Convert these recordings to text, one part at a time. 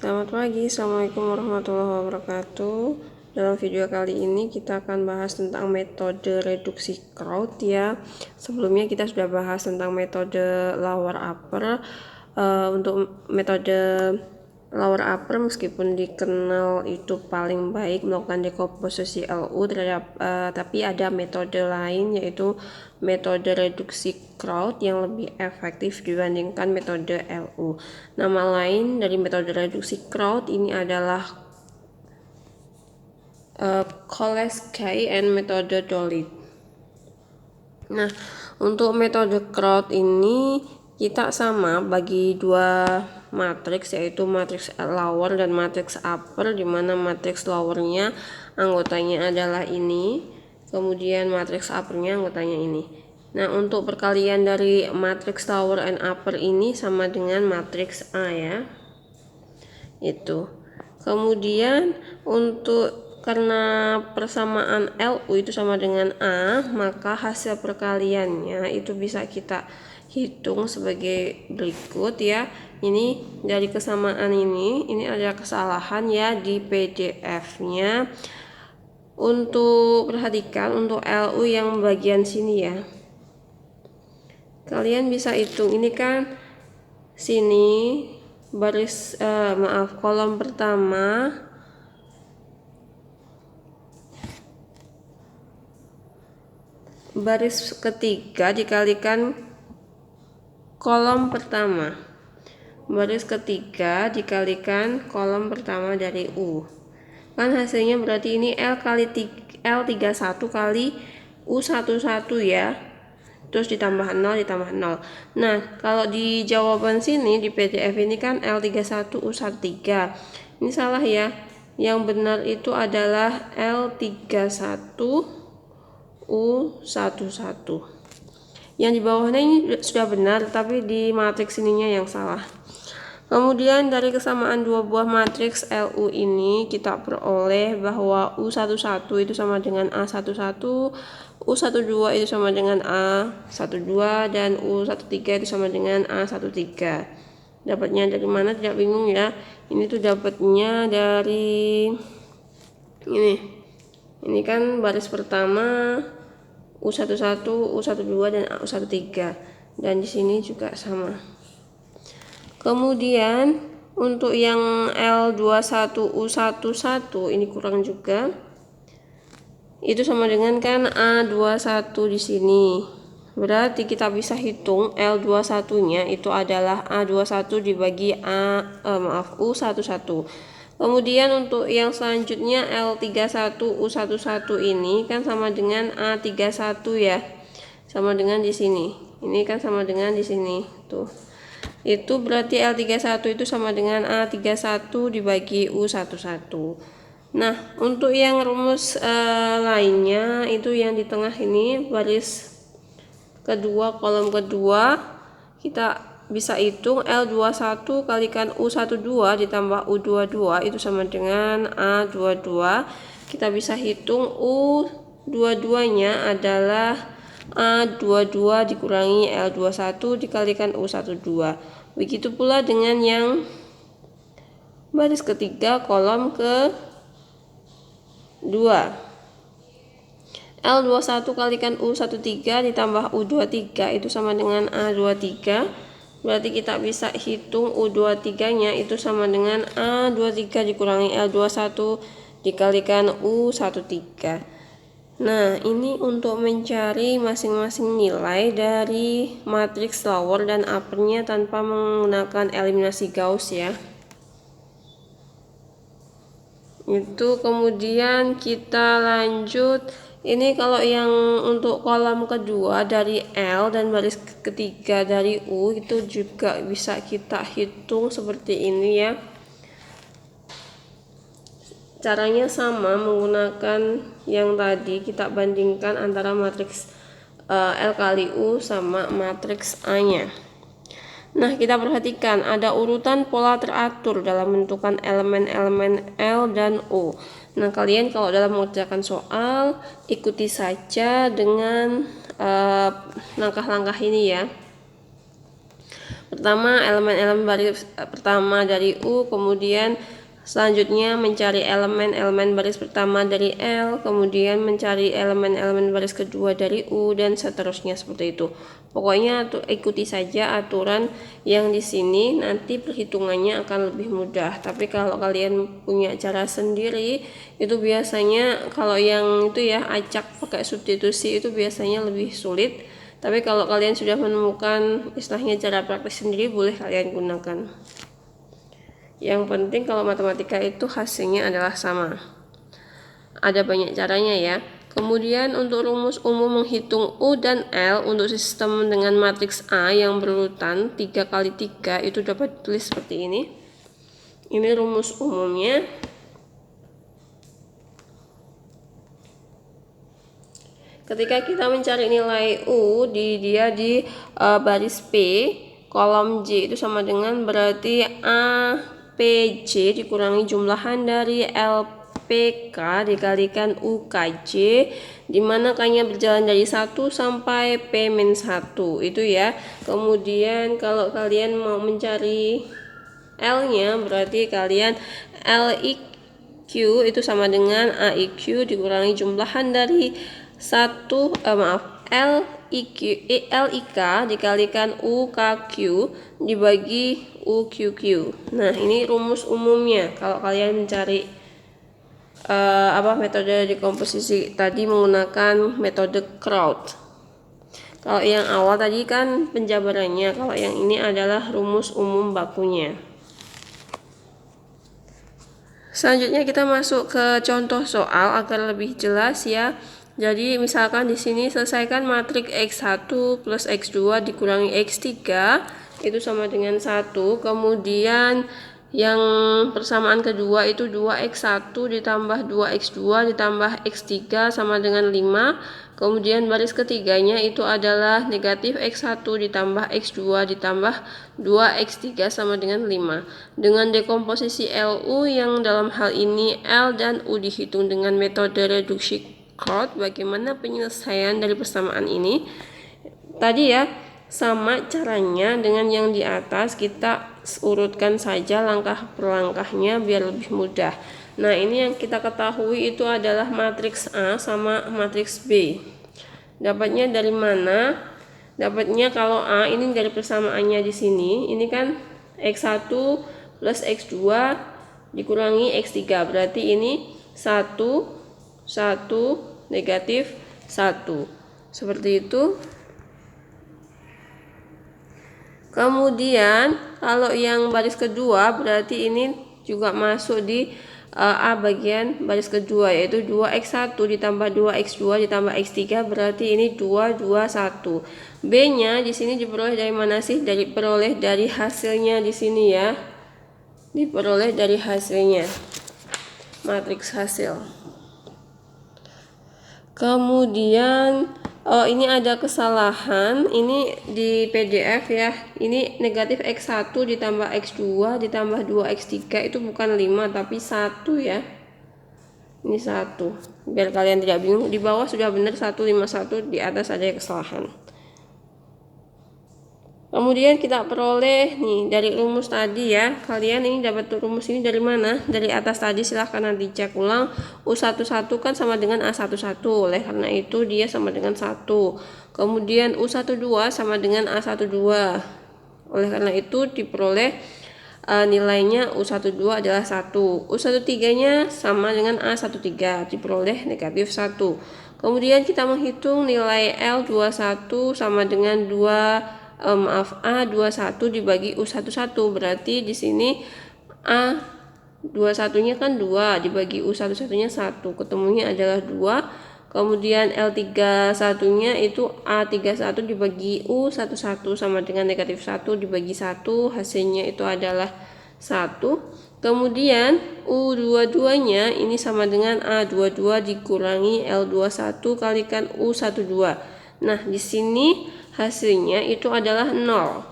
Selamat pagi, Assalamualaikum warahmatullahi wabarakatuh. Dalam video kali ini kita akan bahas tentang metode reduksi crowd ya. Sebelumnya kita sudah bahas tentang metode lower upper. Untuk metode lower upper meskipun dikenal itu paling baik melakukan dekomposisi LU terhadap tapi ada metode lain yaitu metode reduksi crowd yang lebih efektif dibandingkan metode LU. Nama lain dari metode reduksi crowd ini adalah Koleski and metode Dolit. Nah, untuk metode crowd ini kita sama bagi dua matriks, yaitu matriks lower dan matriks upper, di mana matriks lowernya anggotanya adalah ini, kemudian matriks uppernya anggotanya ini. Nah, untuk perkalian dari matriks lower and upper ini sama dengan matriks A ya. Itu. Kemudian karena persamaan LU itu sama dengan A, maka hasil perkaliannya itu bisa kita hitung sebagai berikut ya. Ini dari kesamaan ini ada kesalahan ya di PDF-nya. Untuk perhatikan untuk LU yang bagian sini ya. Kalian bisa hitung, ini kan sini kolom pertama baris ketiga dikalikan kolom pertama, baris ketiga dikalikan kolom pertama dari U, kan hasilnya berarti ini L31 kali U11 ya, terus ditambah 0 ditambah 0. Nah, kalau di jawaban sini di PDF ini kan L31 U13, ini salah ya, yang benar itu adalah L31 U11. Yang di bawahnya ini sudah benar, tapi di matriks ininya yang salah. Kemudian dari kesamaan dua buah matriks LU ini kita peroleh bahwa U11 itu sama dengan A11, U12 itu sama dengan A12, dan U13 itu sama dengan A13. Dapatnya dari mana tidak bingung ya. Ini tuh dapatnya dari ini kan baris pertama U11, U12 dan U13, dan di sini juga sama. Kemudian untuk yang L21 U11 ini kurang juga. Itu sama dengan kan A21 di sini. Berarti kita bisa hitung L21-nya itu adalah A21 dibagi U11. Kemudian untuk yang selanjutnya L31 U11 ini kan sama dengan A31 ya. Sama dengan di sini. Ini kan sama dengan di sini. Tuh. Itu berarti L31 itu sama dengan A31 dibagi U11. Nah, untuk yang rumus lainnya itu yang di tengah ini baris kedua kolom kedua, kita bisa hitung L21 kalikan U12 ditambah U22 itu sama dengan A22. Kita bisa hitung U22-nya adalah A22 dikurangi L21 dikalikan U12. Begitu pula dengan yang baris ketiga kolom ke 2. L21 kalikan U13 ditambah U23 itu sama dengan A23. Berarti kita bisa hitung U23-nya itu sama dengan A23 dikurangi L21 dikalikan U13. Nah, ini untuk mencari masing-masing nilai dari matriks lower dan uppernya tanpa menggunakan eliminasi Gauss ya. Itu kemudian kita lanjut. Ini kalau yang untuk kolom kedua dari L dan baris ketiga dari U itu juga bisa kita hitung seperti ini ya. Caranya sama, menggunakan yang tadi kita bandingkan antara matriks L kali U sama matriks A-nya. Nah, kita perhatikan ada urutan pola teratur dalam menentukan elemen-elemen L dan U. Nah, kalian kalau dalam mengerjakan soal ikuti saja dengan langkah-langkah ini ya. Pertama, elemen-elemen baris pertama dari U, kemudian selanjutnya mencari elemen-elemen baris pertama dari L, kemudian mencari elemen-elemen baris kedua dari U, dan seterusnya seperti itu. Pokoknya ikuti saja aturan yang di sini, nanti perhitungannya akan lebih mudah. Tapi kalau kalian punya cara sendiri, itu biasanya kalau yang itu ya acak pakai substitusi itu biasanya lebih sulit. Tapi kalau kalian sudah menemukan istilahnya cara praktis sendiri, boleh kalian gunakan. Yang penting kalau matematika itu hasilnya adalah sama. Ada banyak caranya ya. Kemudian untuk rumus umum menghitung U dan L untuk sistem dengan matriks A yang berurutan 3 kali 3 itu dapat ditulis seperti ini. Ini rumus umumnya. Ketika kita mencari nilai U dia di baris P, kolom J itu sama dengan berarti APJ dikurangi jumlahan dari LPK dikalikan UKJ, dimana K-nya berjalan dari 1 sampai P-1 itu ya. Kemudian kalau kalian mau mencari L-nya berarti kalian LIQ itu sama dengan AIQ dikurangi jumlahan dari LIK dikalikan UKQ dibagi UQQ. Nah, ini rumus umumnya kalau kalian mencari metode dekomposisi tadi menggunakan metode Kraut. Kalau yang awal tadi kan penjabarannya, kalau yang ini adalah rumus umum bakunya. Selanjutnya kita masuk ke contoh soal agar lebih jelas ya. Jadi misalkan di sini selesaikan matriks X1 plus X2 dikurangi X3 itu sama dengan 1. Kemudian yang persamaan kedua itu 2X1 ditambah 2X2 ditambah X3 sama dengan 5. Kemudian baris ketiganya itu adalah negatif X1 ditambah X2 ditambah 2X3 sama dengan 5. Dengan dekomposisi LU yang dalam hal ini L dan U dihitung dengan metode reduksi Kraut, bagaimana penyelesaian dari persamaan ini? Tadi ya, sama caranya dengan yang di atas, kita urutkan saja langkah per langkahnya biar lebih mudah. Nah, ini yang kita ketahui itu adalah matriks A sama matriks B. Dapatnya dari mana? Dapatnya kalau A ini dari persamaannya di sini, ini kan X1 plus X2 dikurangi X3, berarti ini 1 negatif 1 seperti itu. Kemudian kalau yang baris kedua berarti ini juga masuk di A bagian baris kedua, yaitu 2X1 ditambah 2X2 ditambah X3 berarti ini 221. B nya di sini diperoleh dari mana sih? Diperoleh dari hasilnya di sini ya, diperoleh dari hasilnya, matriks hasil. Kemudian ini ada kesalahan, ini di PDF ya, ini negatif X1 ditambah X2 ditambah 2X3 itu bukan 5 tapi 1 ya, ini 1, biar kalian tidak bingung. Di bawah sudah benar 151, di atas ada kesalahan. Kemudian kita peroleh nih dari rumus tadi ya. Kalian ini dapat rumus ini dari mana? Dari atas tadi, silahkan nanti cek ulang. U11 kan sama dengan A11, oleh karena itu dia sama dengan 1. Kemudian U12 sama dengan A12, oleh karena itu diperoleh nilainya U12 adalah 1. U13 nya sama dengan A13, diperoleh negatif 1. Kemudian kita menghitung nilai L21 sama dengan A21 dibagi U11, berarti di sini A21-nya kan 2 dibagi U11-nya 1, ketemunya adalah 2. Kemudian L31-nya itu A31 dibagi U11 sama dengan negatif 1 dibagi 1, hasilnya itu adalah 1. Kemudian U22-nya ini sama dengan A22 dikurangi L21 kalikan U12. Nah, di sini hasilnya itu adalah 0.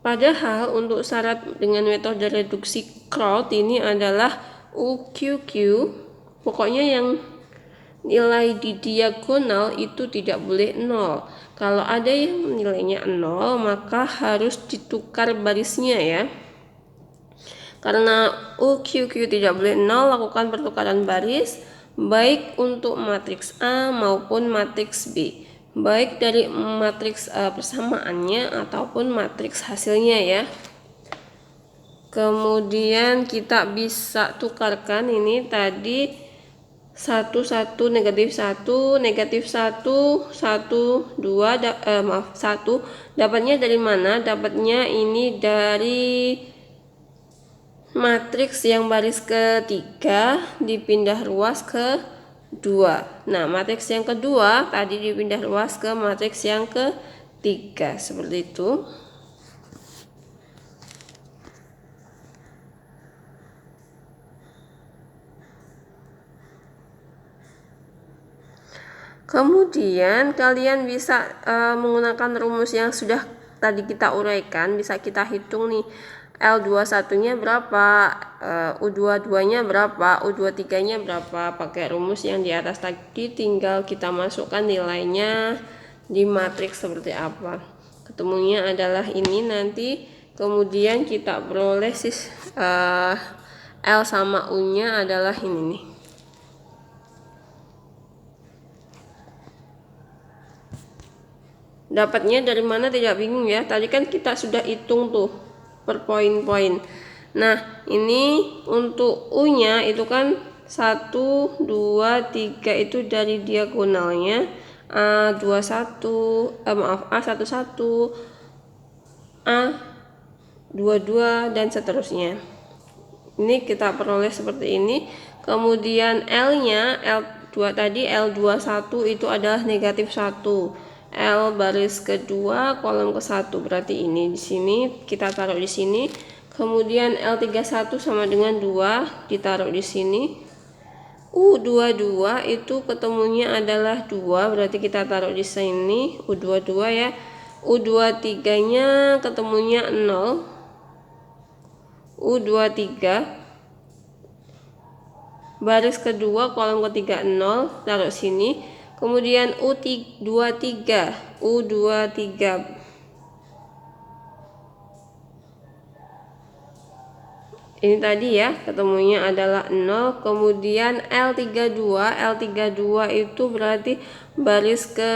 Padahal untuk syarat dengan metode reduksi Kraut ini adalah UQQ. Pokoknya yang nilai di diagonal itu tidak boleh 0. Kalau ada yang nilainya 0, maka harus ditukar barisnya ya. Karena UQQ tidak boleh 0, lakukan pertukaran baris baik untuk matriks A maupun matriks B, baik dari matriks persamaannya ataupun matriks hasilnya ya. Kemudian kita bisa tukarkan ini tadi 1 1 negatif 1 negatif 1 1 2 1 dapatnya dari mana? Dapatnya ini dari matriks yang baris ketiga dipindah ruas ke 2. Nah, matriks yang kedua tadi dipindah ruas ke matriks yang ketiga, seperti itu. Kemudian kalian bisa menggunakan rumus yang sudah tadi kita uraikan, bisa kita hitung nih. L21-nya berapa, U22-nya berapa, U23-nya berapa. Pakai rumus yang di atas tadi, tinggal kita masukkan nilainya di matriks seperti apa. Ketemunya adalah ini nanti. Kemudian kita peroleh L sama U-nya adalah ini nih. Dapatnya dari mana tidak bingung ya. Tadi kan kita sudah hitung tuh per poin-poin. Nah, ini untuk U-nya itu kan 1 2 3 itu dari diagonalnya A21 A11 A22 dan seterusnya. Ini kita peroleh seperti ini. Kemudian L-nya L2 tadi L21 itu adalah negatif 1. L baris kedua kolom ke-1, berarti ini di sini kita taruh di sini. Kemudian L31 sama dengan 2 ditaruh di sini. U22 itu ketemunya adalah 2, berarti kita taruh di sini U22 ya. U23-nya ketemunya 0. U23 baris kedua kolom ketiga 0, taruh sini. Kemudian U23 ini tadi ya ketemunya adalah 0. Kemudian L32 itu berarti baris ke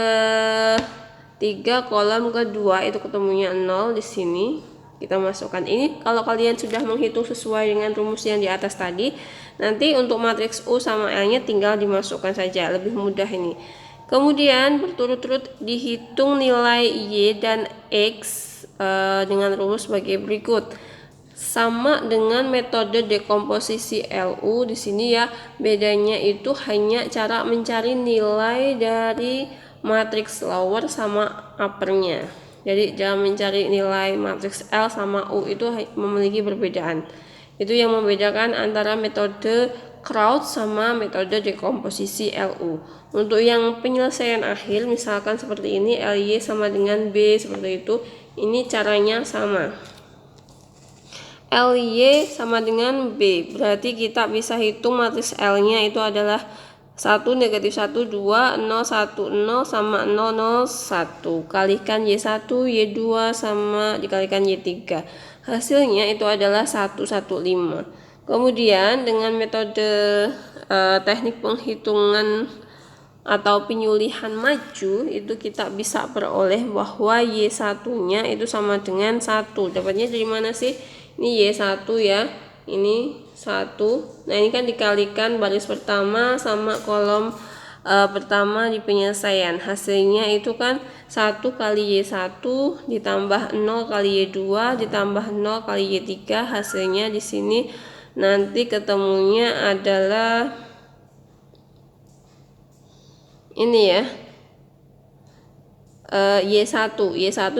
3 kolom kedua itu ketemunya 0 di sini. Kita masukkan ini. Kalau kalian sudah menghitung sesuai dengan rumus yang di atas tadi, nanti untuk matriks U sama L-nya tinggal dimasukkan saja, lebih mudah ini. Kemudian berturut-turut dihitung nilai Y dan X dengan rumus sebagai berikut. Sama dengan metode dekomposisi LU di sini ya, bedanya itu hanya cara mencari nilai dari matriks lower sama uppernya. Jadi jangan mencari nilai matriks L sama U itu memiliki perbedaan. Itu yang membedakan antara metode Kraut sama metode dekomposisi LU. Untuk yang penyelesaian akhir misalkan seperti ini, LY sama dengan B seperti itu, ini caranya sama. LY sama dengan B, berarti kita bisa hitung matriks L-nya itu adalah 1 negatif 1 2 0 1 0 sama 0 0 1, kalikan Y1 Y2 sama dikalikan Y3, hasilnya itu adalah 115. Kemudian dengan metode teknik penghitungan atau penyulihan maju itu kita bisa peroleh bahwa Y1 nya itu sama dengan 1. Dapatnya dari mana sih? Ini Y1 ya, ini 1. Nah, ini kan dikalikan baris pertama sama kolom pertama di penyelesaian. Hasilnya itu kan 1 kali Y1 ditambah 0 kali Y2 ditambah 0 kali Y3. Hasilnya di sini nanti ketemunya adalah ini ya. Y1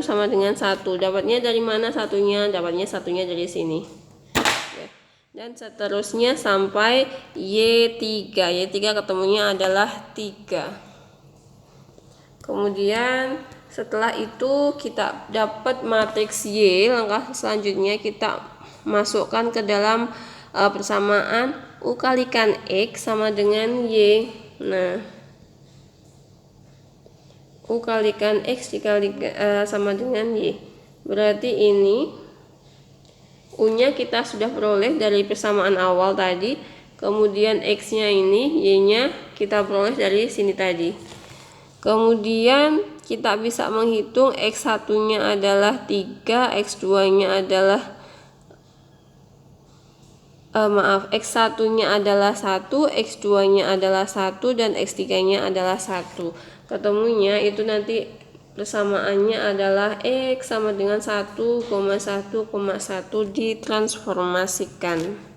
sama dengan 1. Dapatnya dari mana satunya? Dapatnya satunya dari sini. Dan seterusnya sampai Y3 ketemunya adalah 3. Kemudian setelah itu kita dapat matriks Y, langkah selanjutnya kita masukkan ke dalam persamaan U kalikan X sama dengan Y. Nah, U kalikan X dikalikan sama dengan Y. Berarti ini U-nya kita sudah peroleh dari persamaan awal tadi. Kemudian X-nya ini, Y-nya kita peroleh dari sini tadi. Kemudian kita bisa menghitung X1-nya adalah 3, X2-nya adalah X1-nya adalah 1, X2-nya adalah 1, dan X3-nya adalah 1. Ketemunya itu nanti persamaannya adalah X sama dengan 1,1,1 ditransformasikan.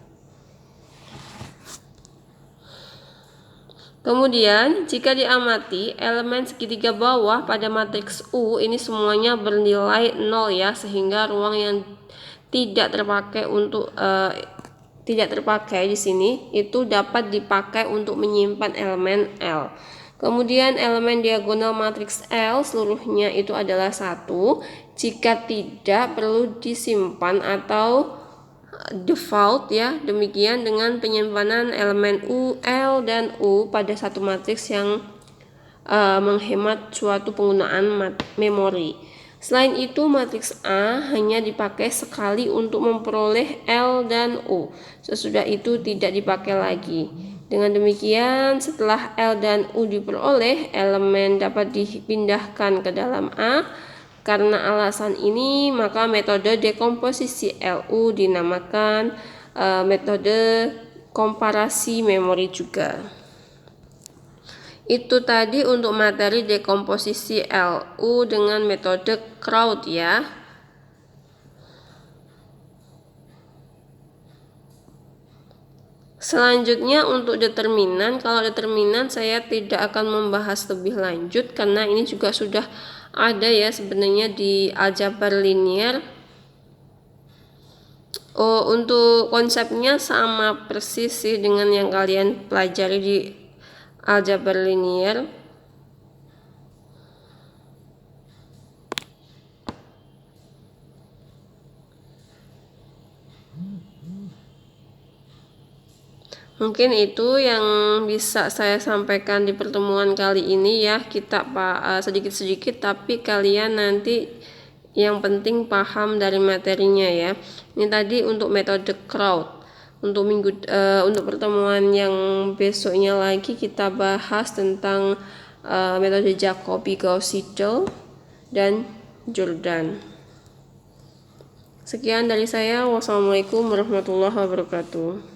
Kemudian jika diamati elemen segitiga bawah pada matriks U ini semuanya bernilai 0 ya, sehingga ruang yang tidak terpakai di sini itu dapat dipakai untuk menyimpan elemen L. Kemudian elemen diagonal matriks L seluruhnya itu adalah 1. Jika tidak, perlu disimpan atau default ya. Demikian dengan penyimpanan elemen U, L, dan U pada satu matriks yang menghemat suatu penggunaan memori. Selain itu, matriks A hanya dipakai sekali untuk memperoleh L dan U. Sesudah itu tidak dipakai lagi. Dengan demikian, setelah L dan U diperoleh, elemen dapat dipindahkan ke dalam A. Karena alasan ini, maka metode dekomposisi LU dinamakan metode komparasi memori juga. Itu tadi untuk materi dekomposisi LU dengan metode Kraut ya. Selanjutnya untuk determinan, kalau determinan saya tidak akan membahas lebih lanjut karena ini juga sudah ada ya sebenarnya di aljabar linear. Untuk konsepnya sama persis sih dengan yang kalian pelajari di aljabar linear. Mungkin itu yang bisa saya sampaikan di pertemuan kali ini ya. Kita sedikit-sedikit tapi kalian nanti yang penting paham dari materinya ya. Ini tadi untuk metode Kraut. Untuk untuk pertemuan yang besoknya lagi kita bahas tentang metode Jacobi, Gauss-Seidel, dan Jordan. Sekian dari saya. Wassalamualaikum warahmatullahi wabarakatuh.